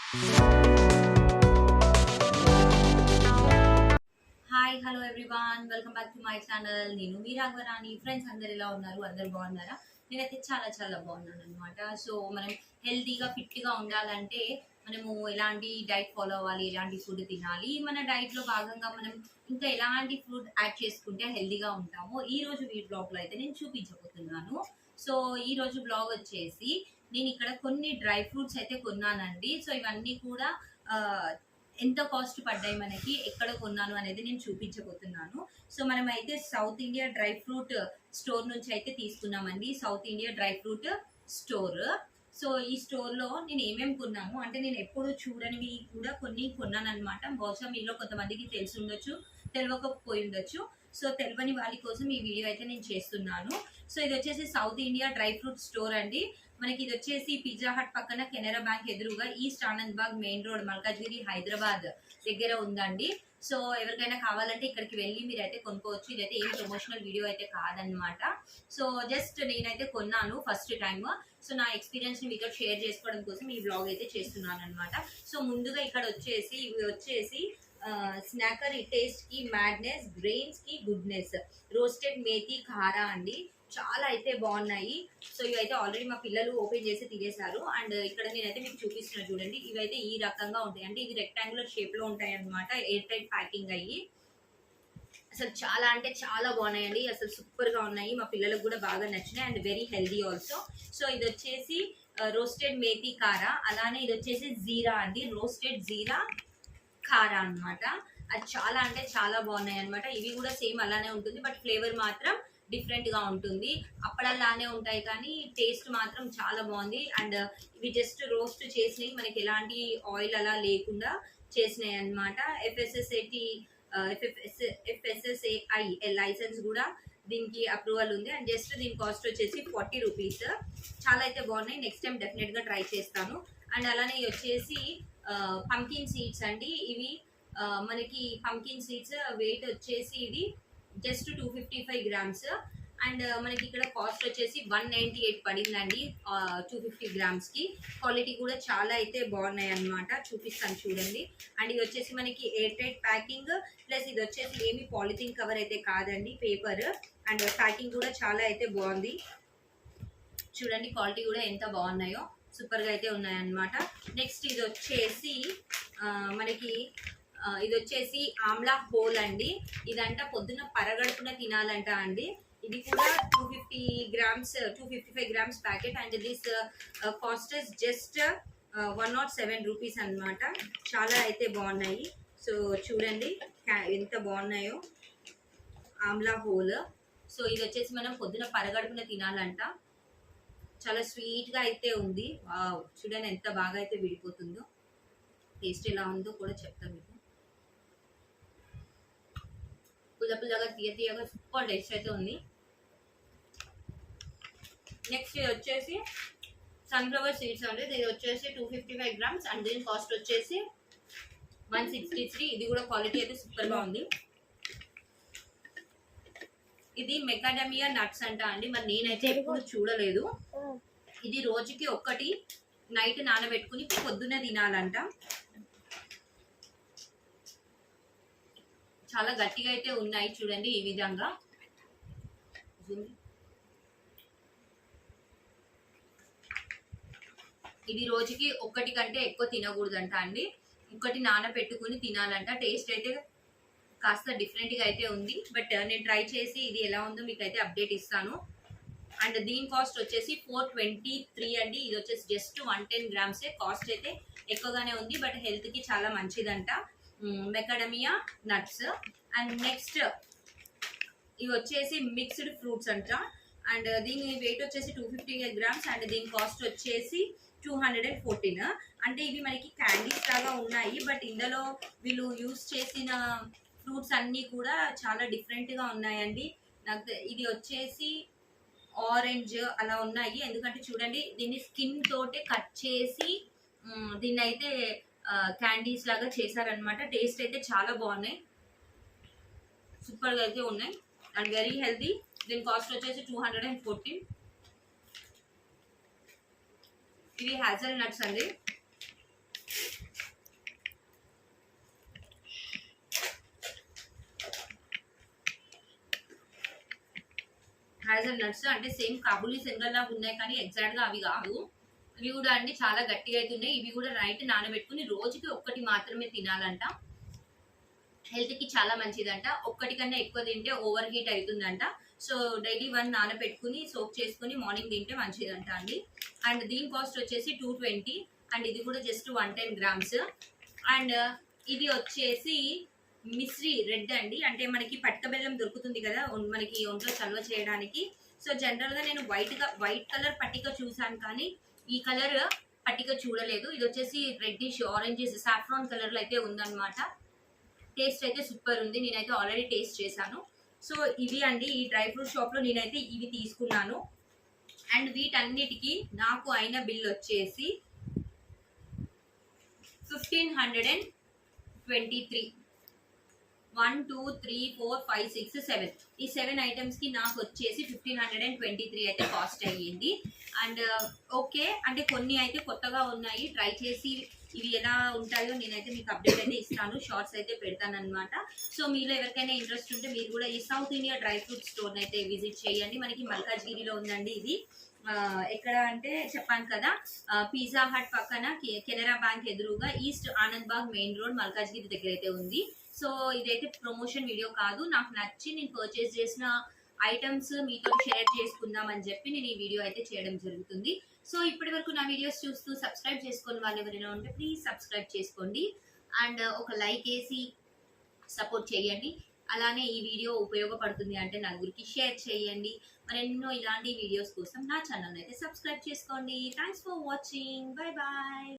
Hi hello everyone, welcome back to my channel. నేను మీ Raghavarani. Friends అందరు ఎలా ఉన్నారు? అందరు బాగున్నారా? నేనైతే చాలా చాలా బాగున్నాను అనమాట. సో మనం హెల్తీగా ఫిట్గా ఉండాలంటే మనము ఎలాంటి డైట్ ఫాలో అవ్వాలి, ఎలాంటి ఫుడ్ తినాలి, మన డైట్లో భాగంగా మనం ఇంకా ఎలాంటి ఫుడ్ యాడ్ చేసుకుంటే హెల్తీగా ఉంటామో ఈ రోజు ఈ బ్లాగ్లో అయితే నేను చూపించబోతున్నాను. సో ఈ రోజు బ్లాగ్ వచ్చేసి నేను ఇక్కడ కొన్ని డ్రై ఫ్రూట్స్ అయితే కొన్నానండి. సో ఇవన్నీ కూడా ఎంత కాస్ట్ పడ్డాయి, మనకి ఎక్కడ కొన్నాను అనేది నేను చూపించబోతున్నాను. సో మనం అయితే south India dry fruit store నుంచి అయితే తీసుకున్నామండి. South India dry fruit store. So ఈ స్టోర్లో నేను ఏమేమి కొన్నాము అంటే, నేను ఎప్పుడు చూడనివి కూడా కొన్ని కొన్నాను అనమాట. బహుశా మీలో కొంతమందికి తెలిసి ఉండొచ్చు, తెలియకపోయి ఉండొచ్చు. సో తెలియని వాళ్ళ కోసం ఈ వీడియో అయితే నేను చేస్తున్నాను. సో ఇది వచ్చేసి south India dry fruit store అండి. మనకి ఇది వచ్చేసి పిజ్జా హట్ పక్కన కెనరా బ్యాంక్ ఎదురుగా east Anand main road, Malkajgiri, Hyderabad దగ్గర ఉందండి. సో ఎవరికైనా కావాలంటే ఇక్కడికి వెళ్ళి మీరైతే కొనుక్కోవచ్చు. ఇదైతే ఏం ప్రమోషనల్ వీడియో అయితే కాదనమాట. సో జస్ట్ నేనైతే కొన్నాను ఫస్ట్ టైం. సో నా ఎక్స్పీరియన్స్ ని మీతో షేర్ చేసుకోవడం కోసం ఈ బ్లాగ్ అయితే చేస్తున్నాను అనమాట. సో ముందుగా ఇక్కడ వచ్చేసి ఇవి వచ్చేసి స్నాకర్ టేస్ట్ కి మ్యాడ్నెస్, గ్రెయిన్స్ కి గుడ్నెస్, రోస్టెడ్ మేథీ ఖారా అండి. చాలా అయితే బాగున్నాయి. సో ఇవైతే ఆల్రెడీ మా పిల్లలు ఓపెన్ చేసి తినేశారు. అండ్ ఇక్కడ నేనైతే మీకు చూపిస్తున్నాను చూడండి. ఇవైతే ఈ రకంగా ఉంటాయి, అంటే ఇది రెక్టాంగులర్ షేప్ లో ఉంటాయి అనమాట. ఎయిర్ టైట్ ప్యాకింగ్ అయ్యి అసలు చాలా అంటే చాలా బాగున్నాయండి. అసలు సూపర్ గా ఉన్నాయి. మా పిల్లలకు కూడా బాగా నచ్చినాయి and very healthy also. So ఇది వచ్చేసి రోస్టెడ్ మేథీ కారా, అలానే ఇది వచ్చేసి జీరా అండి, రోస్టెడ్ జీరా కారా అనమాట. అది చాలా అంటే చాలా బాగున్నాయి అనమాట. ఇవి కూడా సేమ్ అలానే ఉంటుంది, బట్ ఫ్లేవర్ మాత్రం డిఫరెంట్ గా ఉంటుంది. అప్పడలానే ఉంటాయి కానీ టేస్ట్ మాత్రం చాలా బాగుంది. అండ్ ఇవి జస్ట్ రోస్ట్ చేసినవి, మనకి ఎలాంటి ఆయిల్ అలా లేకుండా చేసినాయి అనమాట. ఎఫ్ఎస్ఎస్ఏఐ లైసెన్స్ కూడా దీనికి అప్రూవల్ ఉంది. అండ్ జస్ట్ దీని కాస్ట్ వచ్చేసి 40 రూపీస్. చాలా అయితే బాగున్నాయి. నెక్స్ట్ టైం డెఫినెట్ గా ట్రై చేస్తాను. అండ్ అలానే వచ్చేసి పంకిన్ సీడ్స్ అండి. ఇవి మనకి పంకిన్ సీడ్స్ వెయిట్ వచ్చేసి ఇది జస్ట్ 255 గ్రామ్స్. అండ్ మనకి ఇక్కడ కాస్ట్ వచ్చేసి 198 పడిందండి 250 గ్రామ్స్ కి. క్వాలిటీ కూడా చాలా అయితే బాగున్నాయి అనమాట. చూపిస్తాను చూడండి. అండ్ ఇది వచ్చేసి మనకి ఎయిర్ టైట్ ప్యాకింగ్, ప్లస్ ఇది వచ్చేసి ఏమి పాలిథిన్ కవర్ అయితే కాదండి, పేపర్. అండ్ ప్యాకింగ్ కూడా చాలా అయితే బాగుంది. చూడండి క్వాలిటీ కూడా ఎంత బాగున్నాయో, సూపర్ గా అయితే ఉన్నాయన్నమాట. నెక్స్ట్ ఇది వచ్చేసి మనకి ఇది వచ్చేసి ఆమ్లా హోల్ అండి. ఇదంట పొద్దున పరగడుపున తినాలంట అండి. ఇది కూడా 250 grams, 255 grams packet. And this cost is just 107 rupees అనమాట. చాలా అయితే బాగున్నాయి. సో చూడండి ఎంత బాగున్నాయో ఆమ్లా హోల్. సో ఇది వచ్చేసి మనం పొద్దున పరగడుపున తినాలంట. చాలా స్వీట్ గా అయితే ఉంది. చూడండి ఎంత బాగా అయితే విడిపోతుందో. టేస్ట్ ఎలా ఉందో కూడా చెప్తాను మీకు. పుల్లగా తీయగా సూపర్ టేస్ట్ అయితే ఉంది. నెక్స్ట్ ఇది వచ్చేసి సన్ఫ్లవర్ సీడ్స్ అండి. ఇది వచ్చేసి 255 గ్రామ్స్ అండ్ దీని కాస్ట్ వచ్చేసి 163. ఇది కూడా క్వాలిటీ అయితే సూపర్ గా ఉంది. ఇది మెకాడమియా నట్స్ అంట అండి. మరి నేనైతే ఎప్పుడు చూడలేదు. ఇది రోజుకి ఒక్కటి నైట్ నానబెట్టుకుని పొద్దున్న తినాలంట. చాలా గట్టిగా అయితే ఉన్నాయి చూడండి ఈ విధంగా. ఇది రోజుకి ఒక్కటి కంటే ఎక్కువ తినకూడదంట అండి. ఒక్కటి నానబెట్టుకుని తినాలంట. టేస్ట్ అయితే కాస్త డిఫరెంట్ గా అయితే ఉంది, బట్ నేను ట్రై చేసి ఇది ఎలా ఉందో మీకు అయితే అప్డేట్ ఇస్తాను. అండ్ దీని కాస్ట్ వచ్చేసి 423 అండి. ఇది వచ్చేసి జస్ట్ 110 గ్రామ్సే. కాస్ట్ అయితే ఎక్కువగానే ఉంది, బట్ హెల్త్ కి చాలా మంచిదంట. Macadamia nuts. అండ్ నెక్స్ట్ ఇవి వచ్చేసి మిక్స్డ్ ఫ్రూట్స్ అంట. అండ్ దీని వెయిట్ వచ్చేసి 250 గ్రామ్స్ అండ్ దీని కాస్ట్ వచ్చేసి 214. అంటే ఇవి మనకి క్యాండీస్ లాగా ఉన్నాయి, బట్ ఇందులో వీళ్ళు యూస్ చేసిన ఫ్రూట్స్ అన్నీ కూడా చాలా డిఫరెంట్ గా ఉన్నాయండి. నాకు ఇది వచ్చేసి ఆరెంజ్ అలా ఉన్నాయి. ఎందుకంటే చూడండి దీన్ని స్కిన్ తోటే కట్ చేసి దీన్ని అయితే క్యాండీస్ లాగా చేశారనమాట. టేస్ట్ అయితే చాలా బాగున్నాయి, సూపర్ గా అయితే ఉన్నాయి అండ్ వెరీ హెల్దీ. దీని కాస్ట్ వచ్చేసి 214. ఇవి హ్యాజల్ నట్స్ అండి. హ్యాజల్ నట్స్ అంటే సేమ్ కాబూలీ శనగలు లాగా ఉన్నాయి కానీ ఎగ్జాక్ట్ గా అవి కాదు. ఇవి కూడా అండి చాలా గట్టిగా అయితే ఉన్నాయి. ఇవి కూడా నైట్ నానబెట్టుకుని రోజుకి ఒక్కటి మాత్రమే తినాలంట. హెల్త్ కి చాలా మంచిదంట. ఒక్కటి కన్నా ఎక్కువ తింటే ఓవర్ హీట్ అవుతుందంట. సో డైలీ 1 నానబెట్టుకుని సోక్ చేసుకుని మార్నింగ్ తింటే మంచిదంట అండి. అండ్ దీని కాస్ట్ వచ్చేసి 220 అండ్ ఇది కూడా జస్ట్ 110 గ్రామ్స్. అండ్ ఇది వచ్చేసి మిశ్రీ రెడ్ అండి. అంటే మనకి పట్క బెల్లం దొరుకుతుంది కదా మనకి ఒంట్లో చల్వ చేయడానికి. సో జనరల్ గా నేను వైట్ కలర్ పట్టిక చూసాను కానీ ఈ కలర్ పట్టిక చూడలేదు. ఇది వచ్చేసి రెడ్డిష్ ఆరెంజ్ సాఫ్రాన్ కలర్ లో అయితే ఉందన్నమాట. టేస్ట్ అయితే సూపర్ ఉంది. నేనైతే ఆల్రెడీ టేస్ట్ చేశాను. సో ఇవి అండి ఈ డ్రై ఫ్రూట్ షాప్ లో నేనైతే ఇవి తీసుకున్నాను. అండ్ వీటన్నిటికీ నాకు అయిన బిల్ వచ్చేసి 1523. 1 2 3 4 5 6 7 ఈ 7 ఐటమ్స్ కి నాకు వచ్చేసి 1523 అయితే కాస్ట్ అయ్యింది. అండ్ ఓకే అంటే కొన్ని అయితే కొత్తగా ఉన్నాయి, ట్రై చేసి ఇవి ఎలా ఉంటాయో నేనైతే మీకు అప్డేట్ అయితే ఇస్తాను, షార్ట్స్ అయితే పెడతాను అనమాట. సో మీలో ఎవరికైనా ఇంట్రెస్ట్ ఉంటే మీరు కూడా ఈ south India dry fruit store అయితే విజిట్ చేయండి. మనకి మల్కాజ్గిరిలో ఉందండి ఇది. ఎక్కడ అంటే చెప్పాను కదా పిజ్జా హట్ పక్కన కెనరా బ్యాంక్ ఎదురుగా ఈస్ట్ ఆనంద్ బాగ్ మెయిన్ రోడ్ మల్కాజ్గిరి దగ్గర అయితే ఉంది. సో ఇదైతే ప్రమోషన్ వీడియో కాదు, నాకు నచ్చి నేను పర్చేస్ చేసిన ఐటమ్స్ మీతో షేర్ చేసుకుందాం అని చెప్పి నేను ఈ వీడియో అయితే చేయడం జరుగుతుంది. సో ఇప్పటి వరకు నా వీడియోస్ చూస్తూ సబ్స్క్రైబ్ చేసుకుని వాళ్ళు ఎవరైనా ఉంటే ప్లీజ్ సబ్స్క్రైబ్ చేసుకోండి అండ్ ఒక లైక్ వేసి సపోర్ట్ చేయండి. అలానే ఈ వీడియో ఉపయోగపడుతుంది అంటే నలుగురికి షేర్ చేయండి. మరెన్నో ఇలాంటి వీడియోస్ కోసం నా ఛానల్ అయితే సబ్స్క్రైబ్ చేసుకోండి. Thanks for watching. Bye bye.